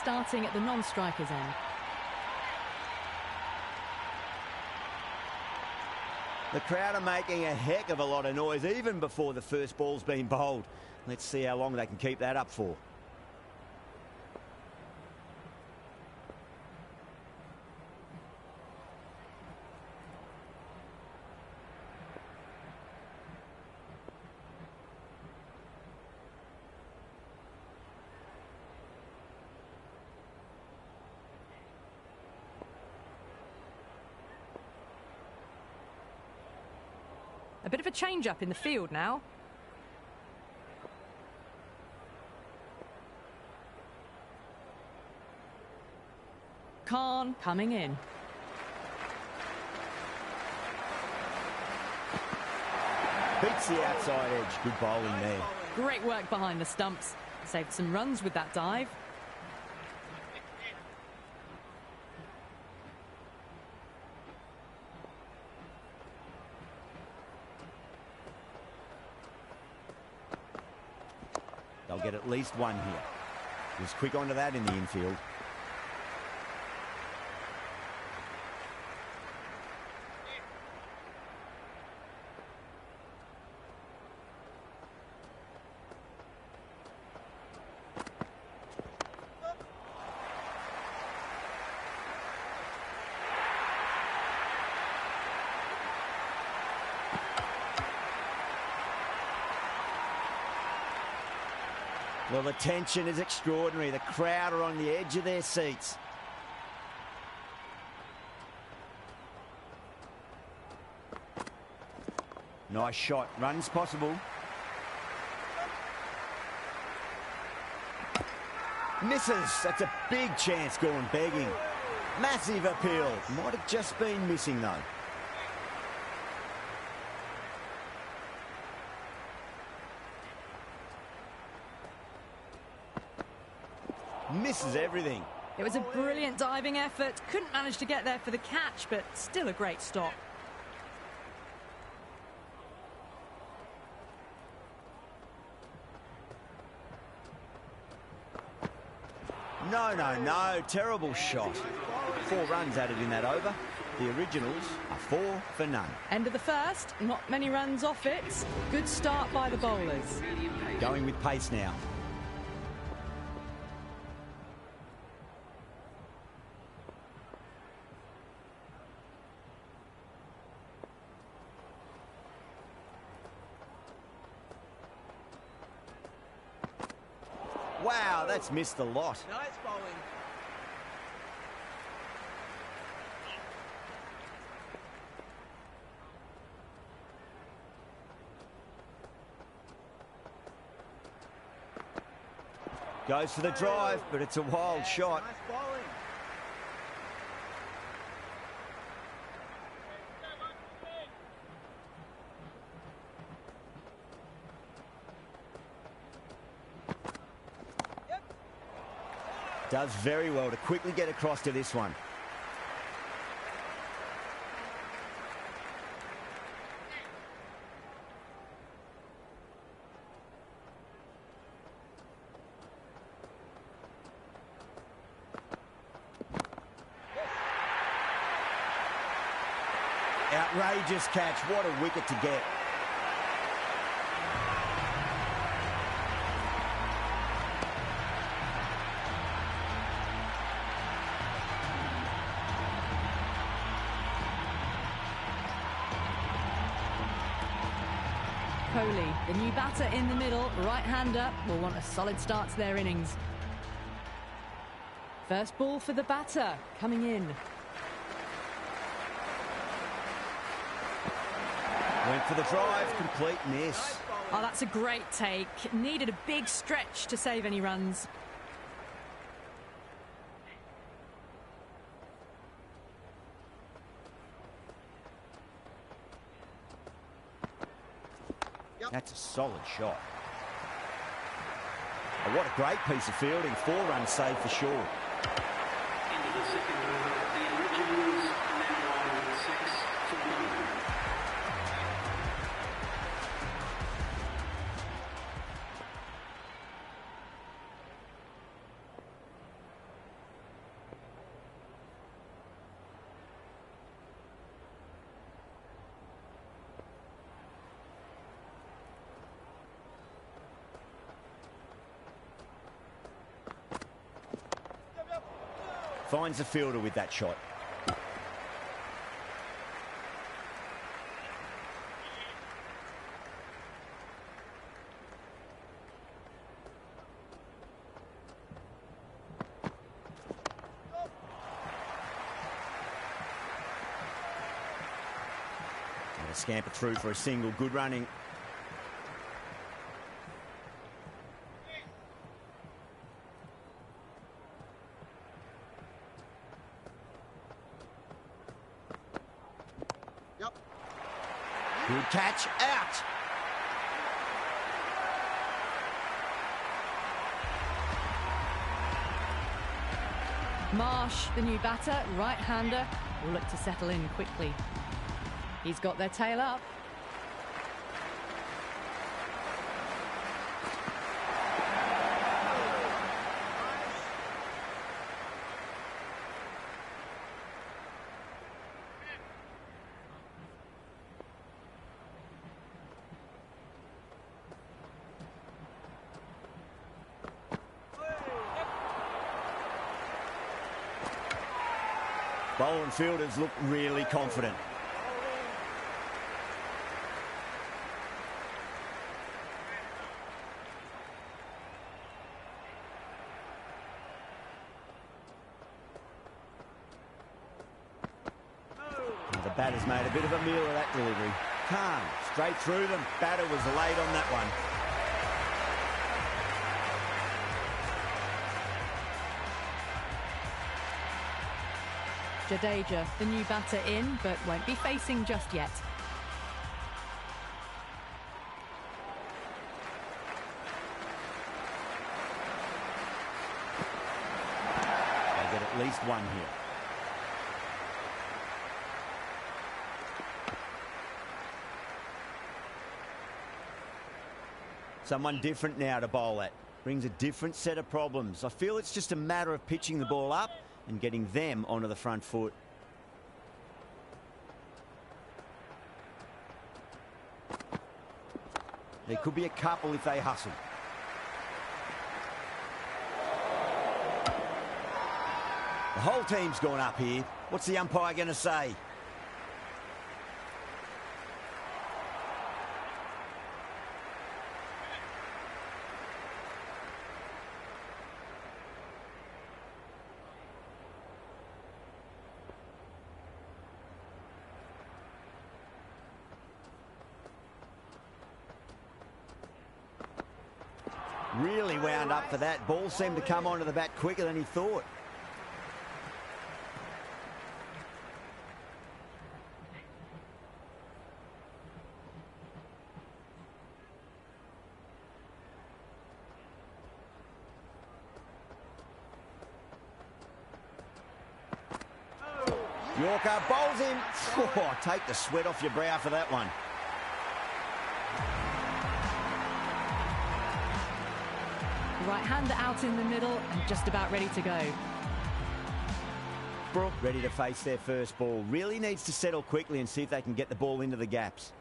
starting at the non-striker's end. The crowd are making a heck of a lot of noise even before the first ball's been bowled. Let's see how long they can keep that up for. A bit of a change-up in the field now. Khan coming in. Beats the outside edge. Good bowling there. Great work behind the stumps. Saved some runs with that dive. They'll get at least one here. He was quick onto that in the infield. Well, the tension is extraordinary. The crowd are on the edge of their seats. Nice shot. Runs possible. Misses. That's a big chance going begging. Massive appeal. Might have just been missing, though. Misses everything. It was a brilliant diving effort. Couldn't manage to get there for the catch, but still a great stop. No. Terrible shot. 4 runs added in that over. The originals are 4 for none. End of the first. Not many runs off it. Good start by the bowlers. Going with pace now. Wow, that's missed a lot. Nice bowling. Goes for the drive, but it's a wild shot. Nice bowling. Does very well to quickly get across to this one. Outrageous catch. What a wicket to get. Kohli, the new batter in the middle, right-hander, will want a solid start to their innings. First ball for the batter, coming in. Went for the drive, complete miss. Oh, that's a great take. Needed a big stretch to save any runs. That's a solid shot. Oh, what a great piece of fielding. 4 runs saved for sure. Into the second over, the originals now on 6 for 1. Finds the fielder with that shot. And a scamper through for a single. Good running. Good catch, out. Marsh, the new batter, right-hander, will look to settle in quickly. He's got their tail up. Bowler and fielders look really confident. And the batter's made a bit of a meal of that delivery. Calm, straight through them. Batter was late on that one. Jadeja, the new batter in, but won't be facing just yet. They get at least one here. Someone different now to bowl at. Brings a different set of problems. I feel it's just a matter of pitching the ball up and getting them onto the front foot. There could be a couple if they hustle. The whole team's gone up here. What's the umpire going to say? Really wound up for that. Ball seemed to come onto the bat quicker than he thought. Yorker bowls him. Oh, take the sweat off your brow for that one. Right-hander out in the middle and just about ready to go. Brook ready to face their first ball. Really needs to settle quickly and see if they can get the ball into the gaps.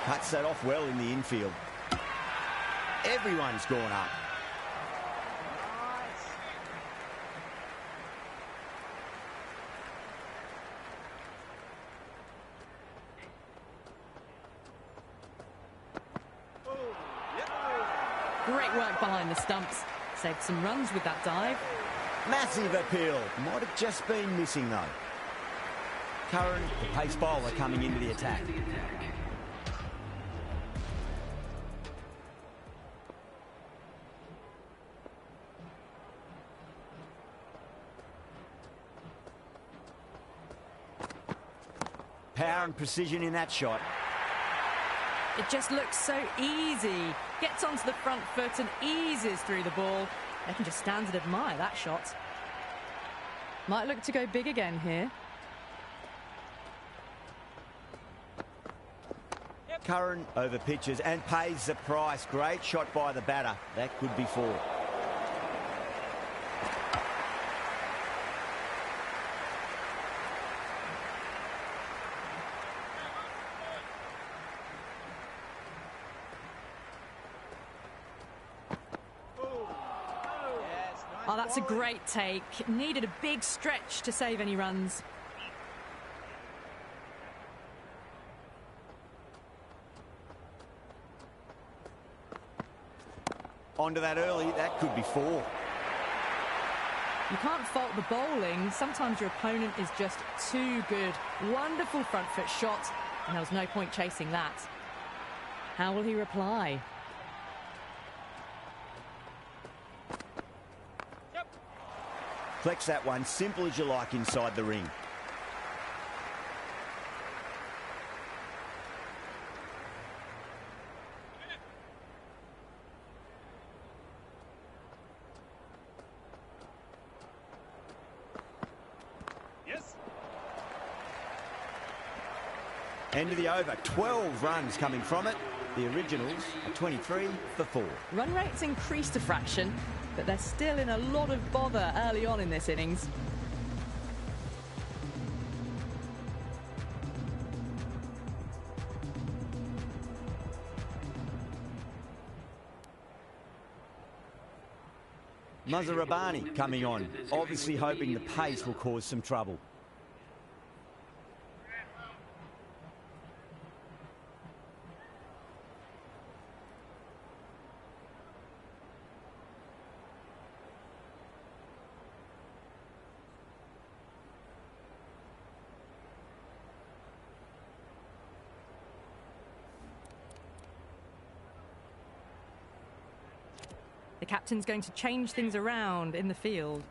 Cuts that off well in the infield. Everyone's gone up. Great work behind the stumps. Saved some runs with that dive. Massive appeal. Might have just been missing though. Curran, the pace bowler, coming into the attack. Power and precision in that shot. It just looks so easy. Gets onto the front foot and eases through the ball. They can just stand and admire that shot. Might look to go big again here. Curran over pitches and pays the price. Great shot by the batter. That could be four. Oh, that's a great take. Needed a big stretch to save any runs. Onto that early, that could be 4. You can't fault the bowling. Sometimes your opponent is just too good. Wonderful front foot shot, and there was no point chasing that. How will he reply? Flex that one, simple as you like inside the ring. End of the over, 12 runs coming from it. The originals are 23 for 4. Run rate's increased a fraction, but they're still in a lot of bother early on in this innings. Muzarabani coming on, obviously hoping the pace will cause some trouble. The captain's going to change things around in the field.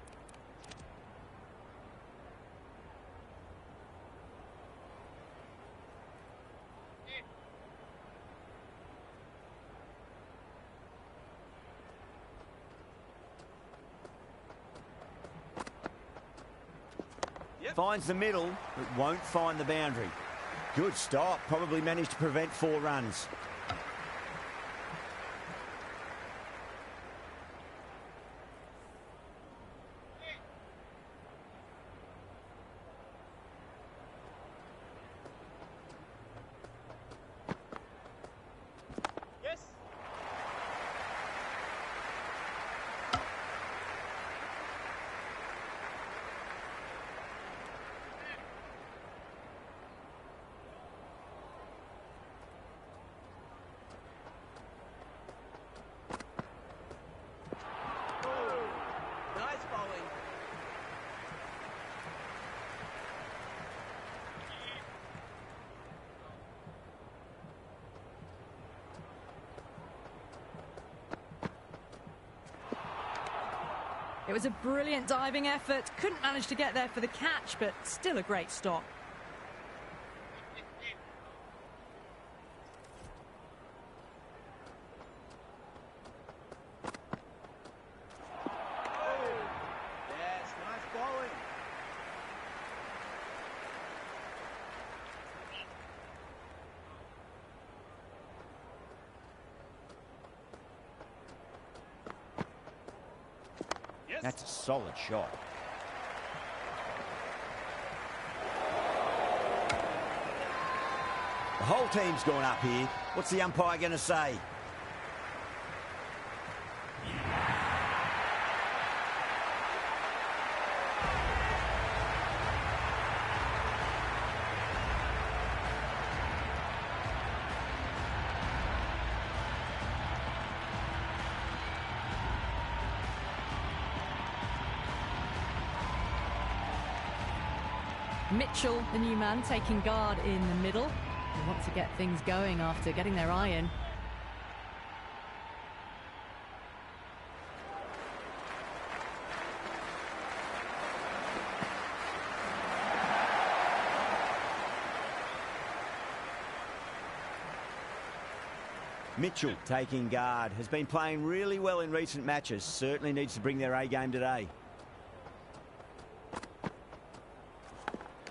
Finds the middle, but won't find the boundary. Good stop, probably managed to prevent 4 runs. It was a brilliant diving effort. Couldn't manage to get there for the catch, but still a great stop. That's a solid shot. The whole team's gone up here. What's the umpire going to say? Mitchell, the new man, taking guard in the middle. They want to get things going after getting their eye in. Mitchell taking guard, has been playing really well in recent matches. Certainly needs to bring their A game today.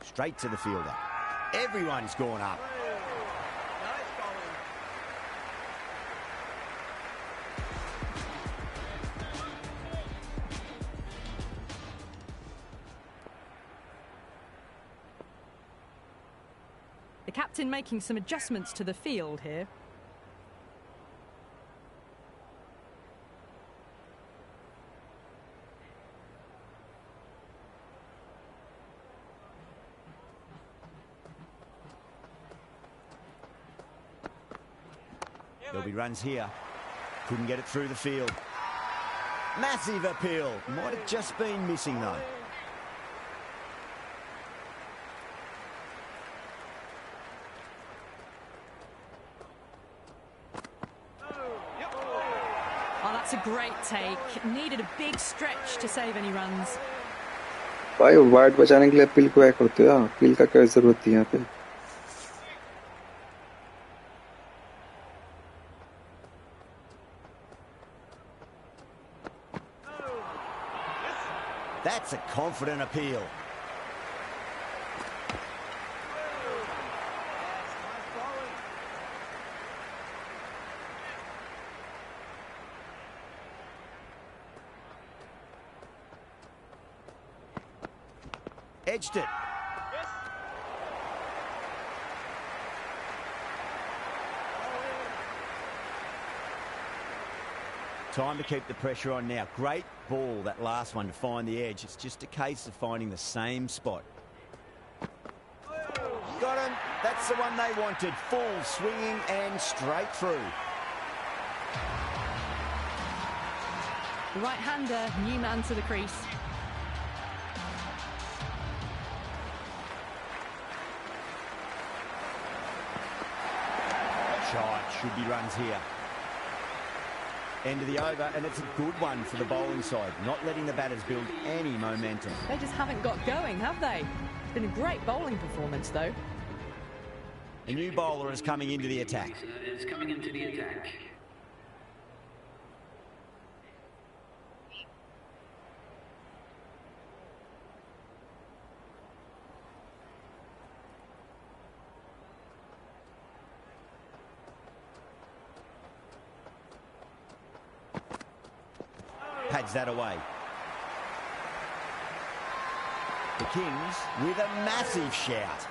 Straight to the fielder. Everyone's gone up. The captain making some adjustments to the field here. There'll be runs here. Couldn't get it through the field. Massive appeal. Might have just been missing though. Oh, that's a great take. Needed a big stretch to save any runs. भाई wide बचाने के लिए appeal को क्या करते हो? Appeal का क्या जरूरत है यहाँ पे? That's a confident appeal. Edged it. Time to keep the pressure on now. Great ball, that last one, to find the edge. It's just a case of finding the same spot. Got him. That's the one they wanted. Full swinging and straight through. The right-hander, new man to the crease. Shot, should be runs here. End of the over, and it's a good one for the bowling side, not letting the batters build any momentum. They just haven't got going, have they? It's been a great bowling performance, though. A new bowler is coming into the attack. Is coming into the attack. Pads that away. The Kings with a massive shout.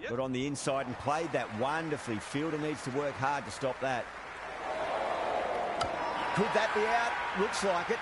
Got on the inside and played that wonderfully. Fielder needs to work hard to stop that. Could that be out? Looks like it.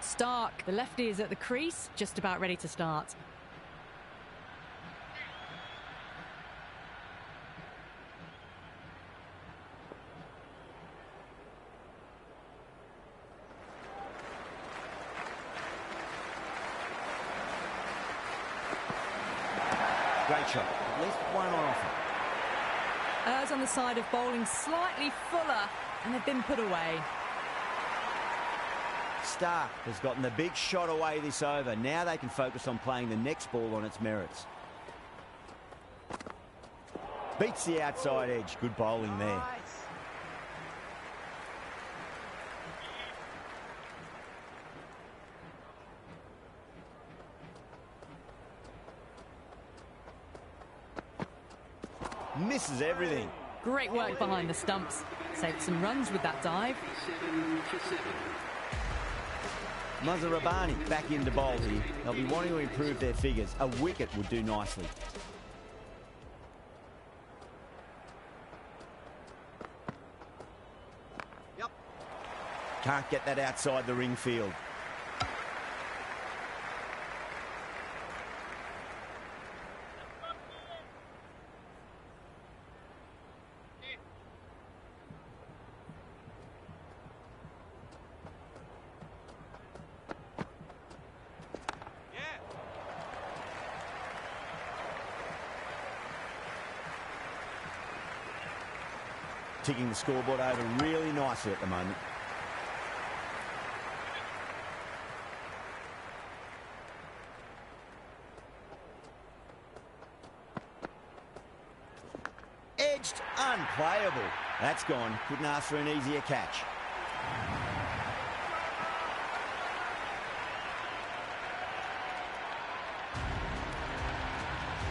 Stark, the lefty, is at the crease, just about ready to start. Great shot. At least one on offer. Errs on the side of bowling slightly fuller, and they've been put away. Stark has gotten the big shot away this over. Now they can focus on playing the next ball on its merits. Beats the outside edge. Good bowling there. Misses everything. Great work behind the stumps. Saved some runs with that dive. 7 for 7. Mazharabani back into bowl here. They'll be wanting to improve their figures. A wicket would do nicely. Yep. Can't get that outside the ring field. ticking the scoreboard over really nicely at the moment. Edged, unplayable. That's gone. Couldn't ask for an easier catch.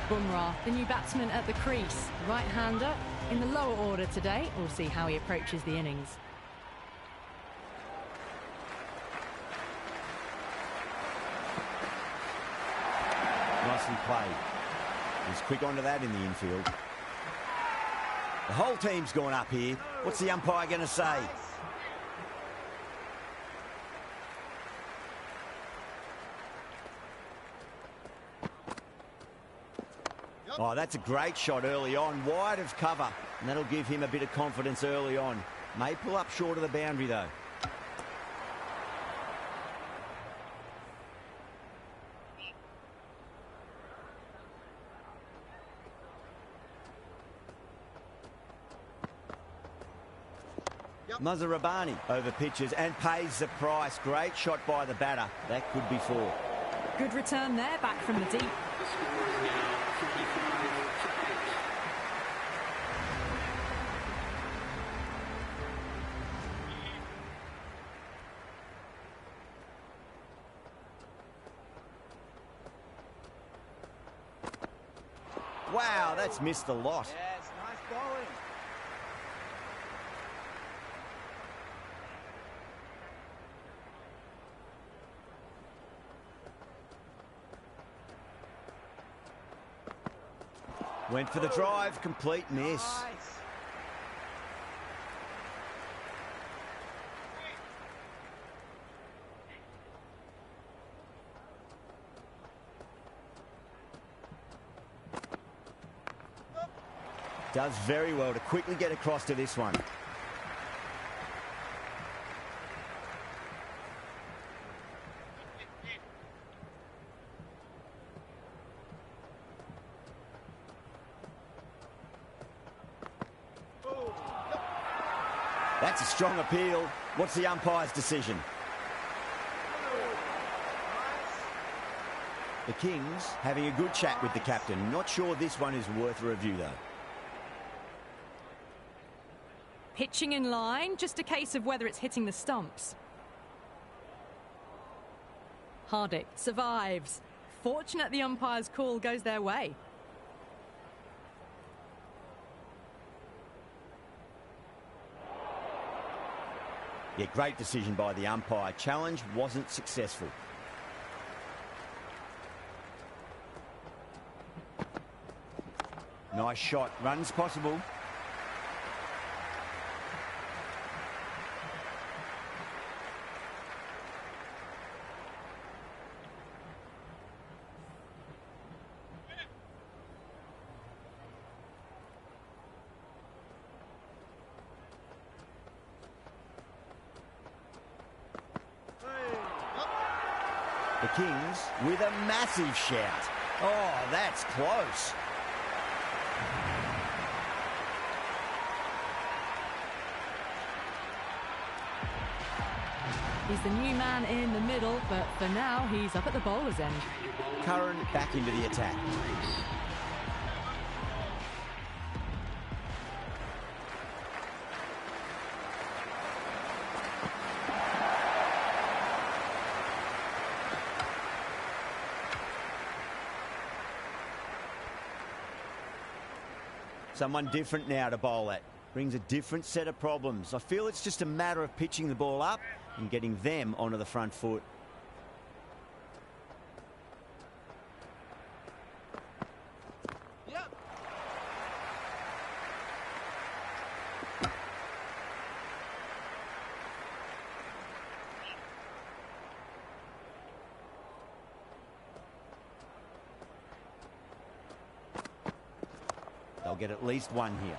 Bumrah, the new batsman at the crease. Right-hander in the lower order today. We'll see how he approaches the innings. Nicely played. He's quick onto that in the infield. The whole team's gone up here. What's the umpire going to say? Oh, that's a great shot early on, wide of cover, and that'll give him a bit of confidence early on. May pull up short of the boundary, though. Mazharabani over pitches and pays the price. Great shot by the batter. That could be four. Good return there, back from the deep. The score is now 55 for 8. Wow, that's missed the lot. Yes, nice bowling. Went for the drive, complete miss. Nice. Does very well to quickly get across to this one. That's a strong appeal. What's the umpire's decision? The Kings having a good chat with the captain. Not sure this one is worth a review, though. Pitching in line, just a case of whether it's hitting the stumps. Hardick survives. Fortunate the umpire's call goes their way. Yeah, great decision by the umpire. Challenge wasn't successful. Nice shot. Runs possible. The Kings with a massive shout. Oh, that's close. He's the new man in the middle, but for now, he's up at the bowler's end. Curran back into the attack. Someone different now to bowl at. Brings a different set of problems. I feel it's just a matter of pitching the ball up and getting them onto the front foot. Yep. They'll get at least one here.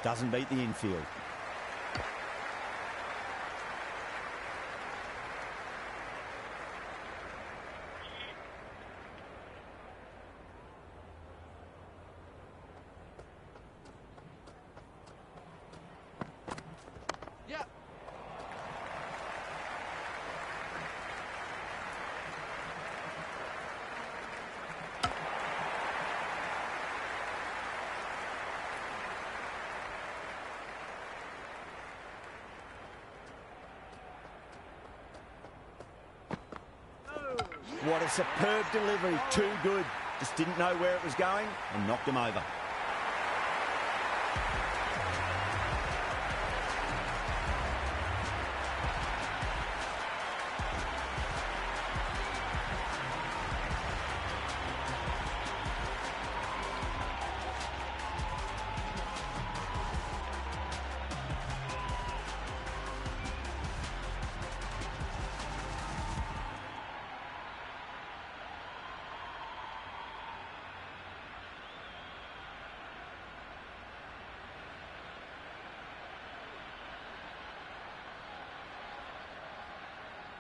Doesn't beat the infield. What a superb delivery. Too good. Just didn't know where it was going and knocked him over.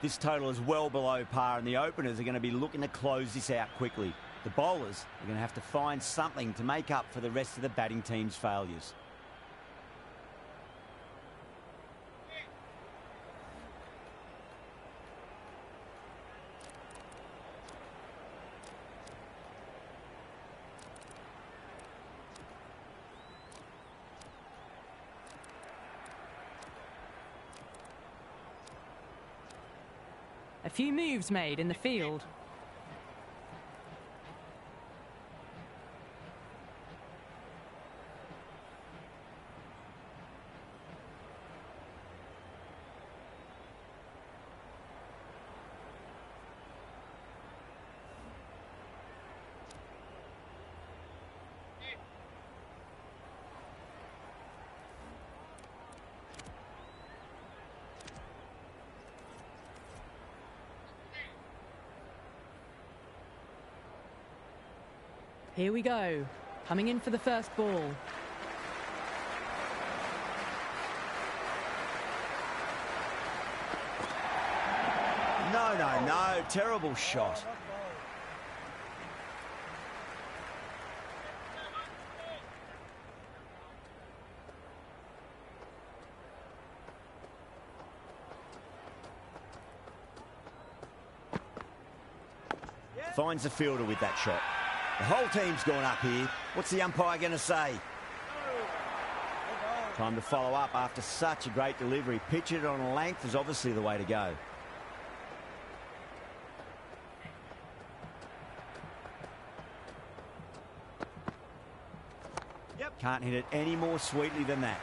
This total is well below par, and the openers are going to be looking to close this out quickly. The bowlers are going to have to find something to make up for the rest of the batting team's failures. A few moves made in the field. Here we go, coming in for the first ball. No, terrible shot. Finds the fielder with that shot. The whole team's gone up here. What's the umpire going to say? Time to follow up after such a great delivery. Pitch it on a length is obviously the way to go. Can't hit it any more sweetly than that.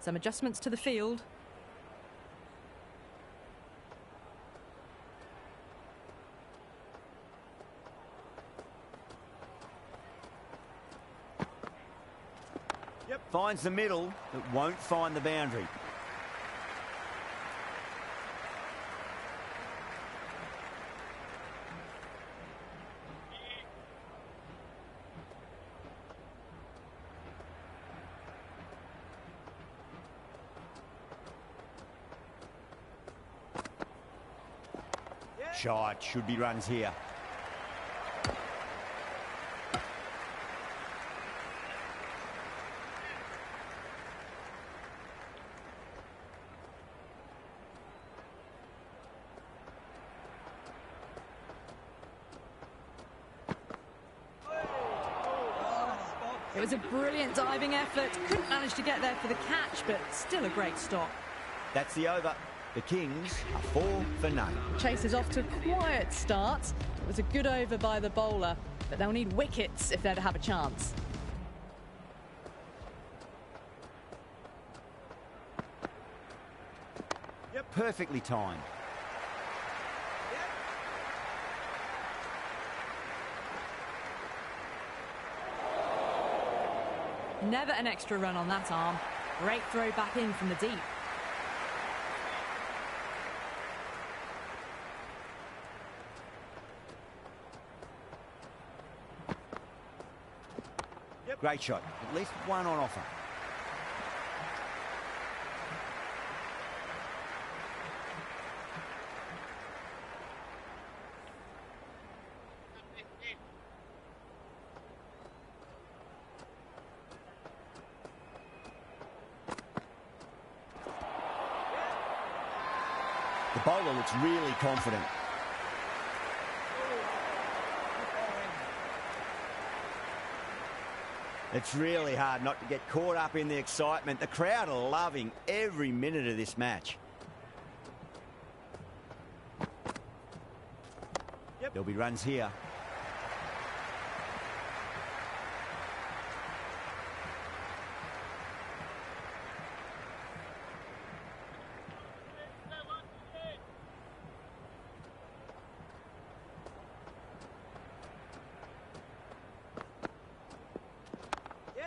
Some adjustments to the field. Finds the middle, but won't find the boundary. Shot, should be runs here. It was a brilliant diving effort. Couldn't manage to get there for the catch, but still a great stop. That's the over. The Kings are 4 for none. Chase is off to a quiet start. It was a good over by the bowler, but they'll need wickets if they're to have a chance. perfectly timed. Never an extra run on that arm. Great throw back in from the deep. Great shot. At least one on offer. The bowler looks really confident. It's really hard not to get caught up in the excitement. The crowd are loving every minute of this match. There'll be runs here.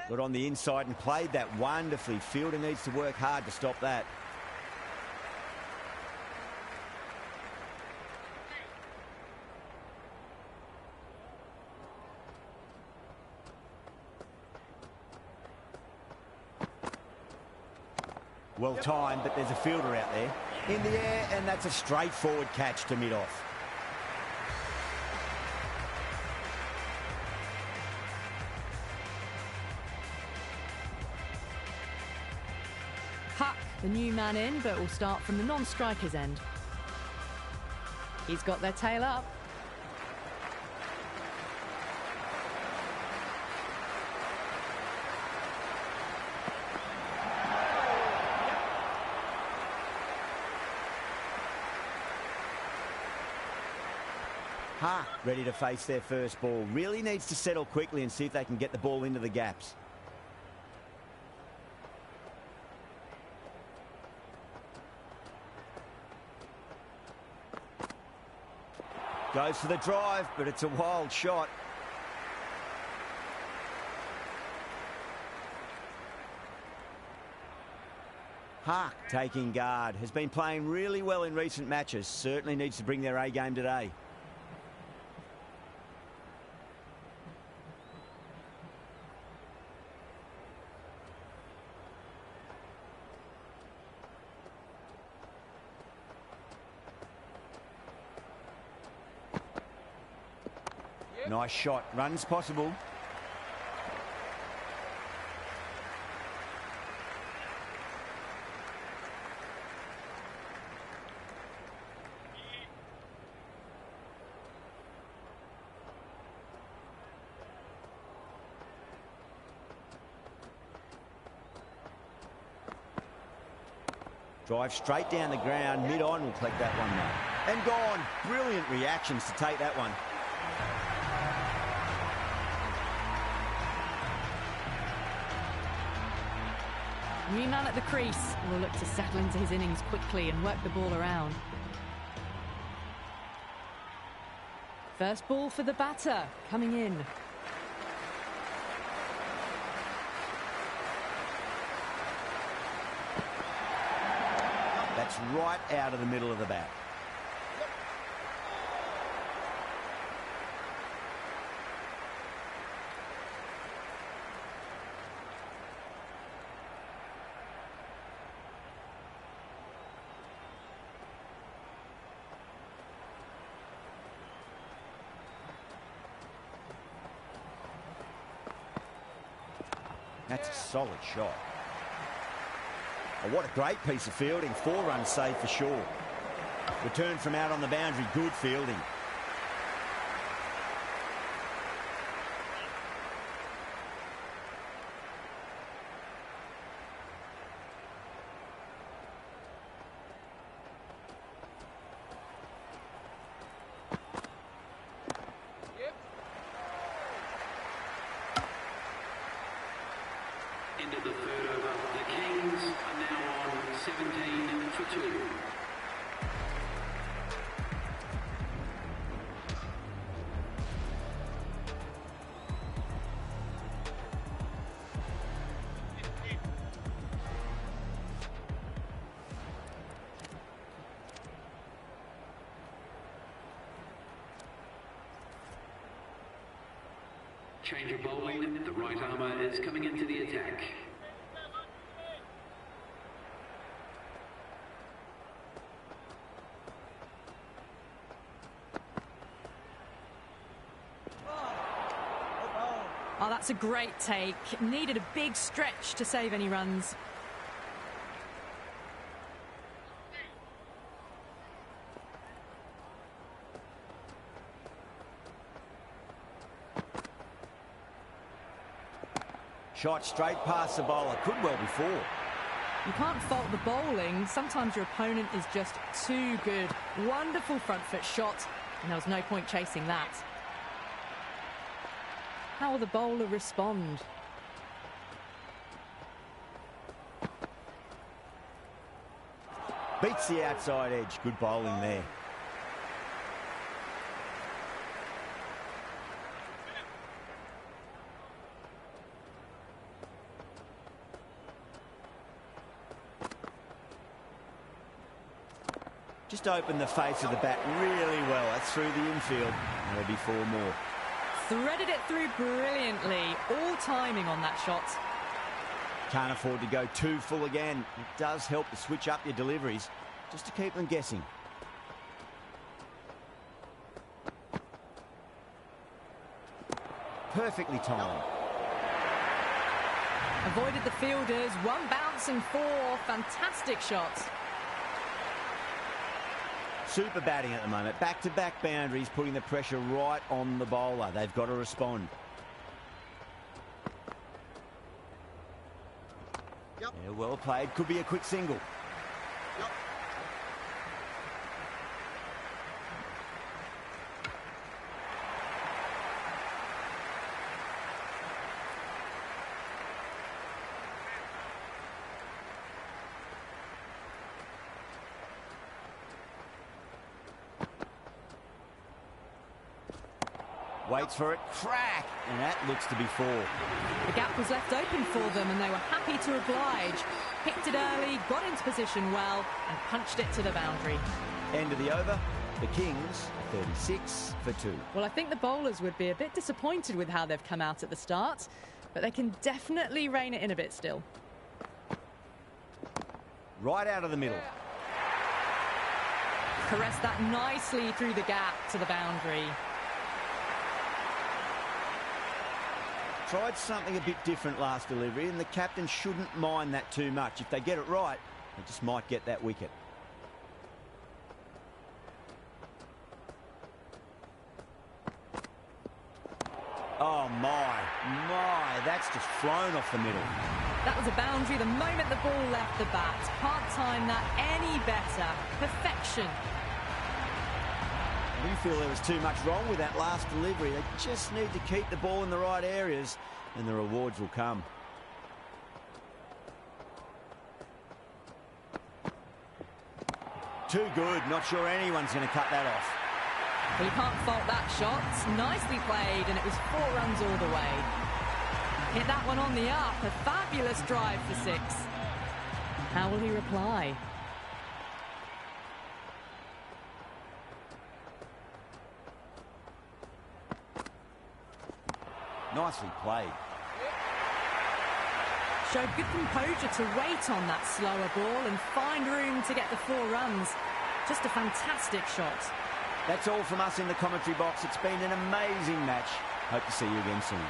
Got on the inside and played that wonderfully. Fielder needs to work hard to stop that. Well timed, but there's a fielder out there. In the air, and that's a straightforward catch to mid-off. Huck, the new man in, but will start from the non-striker's end. He's got their tail up. Huck ready to face their first ball. Really needs to settle quickly and see if they can get the ball into the gaps. Goes for the drive, but it's a wild shot. Huck taking guard. Has been playing really well in recent matches. Certainly needs to bring their A game today. Nice shot. Runs possible. Drive straight down the ground. Mid-on will collect that one now. And gone. Brilliant reactions to take that one. New man at the crease will look to settle into his innings quickly and work the ball around. First ball for the batter, coming in. That's right out of the middle of the bat. That's a solid shot. Oh, what a great piece of fielding. 4 runs saved for sure. Return from out on the boundary. Good fielding. Into the third over. The Kings are now on 17 for 2. Change of bowling. The right armour is coming into the attack. Oh, that's a great take. Needed a big stretch to save any runs. Shot straight past the bowler. Could well be four. You can't fault the bowling. Sometimes your opponent is just too good. Wonderful front foot shot, and there was no point chasing that. How will the bowler respond? Beats the outside edge. Good bowling there. Just opened the face of the bat really well. That's through the infield. There'll be four more. Threaded it through brilliantly. All timing on that shot. Can't afford to go too full again. It does help to switch up your deliveries just to keep them guessing. Perfectly timed. Avoided the fielders. One bounce and four. Fantastic shots. Super batting at the moment. Back-to-back boundaries, putting the pressure right on the bowler. They've got to respond. Yep. Yeah, well played. Could be a quick single. Yep. Waits for it. Crack! And that looks to be four. The gap was left open for them and they were happy to oblige. Picked it early, got into position well and punched it to the boundary. End of the over. The Kings, 36 for 2. Well, I think the bowlers would be a bit disappointed with how they've come out at the start, but they can definitely rein it in a bit still. Right out of the middle. Caressed that nicely through the gap to the boundary. Tried something a bit different last delivery, and the captain shouldn't mind that too much. If they get it right, they just might get that wicket. Oh, my, that's just flown off the middle. That was a boundary the moment the ball left the bat. Can't time that any better. Perfection. We feel there was too much wrong with that last delivery. They just need to keep the ball in the right areas and the rewards will come. Too good. Not sure anyone's going to cut that off. Well, you can't fault that shot. Nicely played, and it was 4 runs all the way. Hit that one on the up. A fabulous drive for 6. How will he reply? Nicely played. Showed good composure to wait on that slower ball and find room to get the 4 runs. Just a fantastic shot. That's all from us in the commentary box. It's been an amazing match. Hope to see you again soon.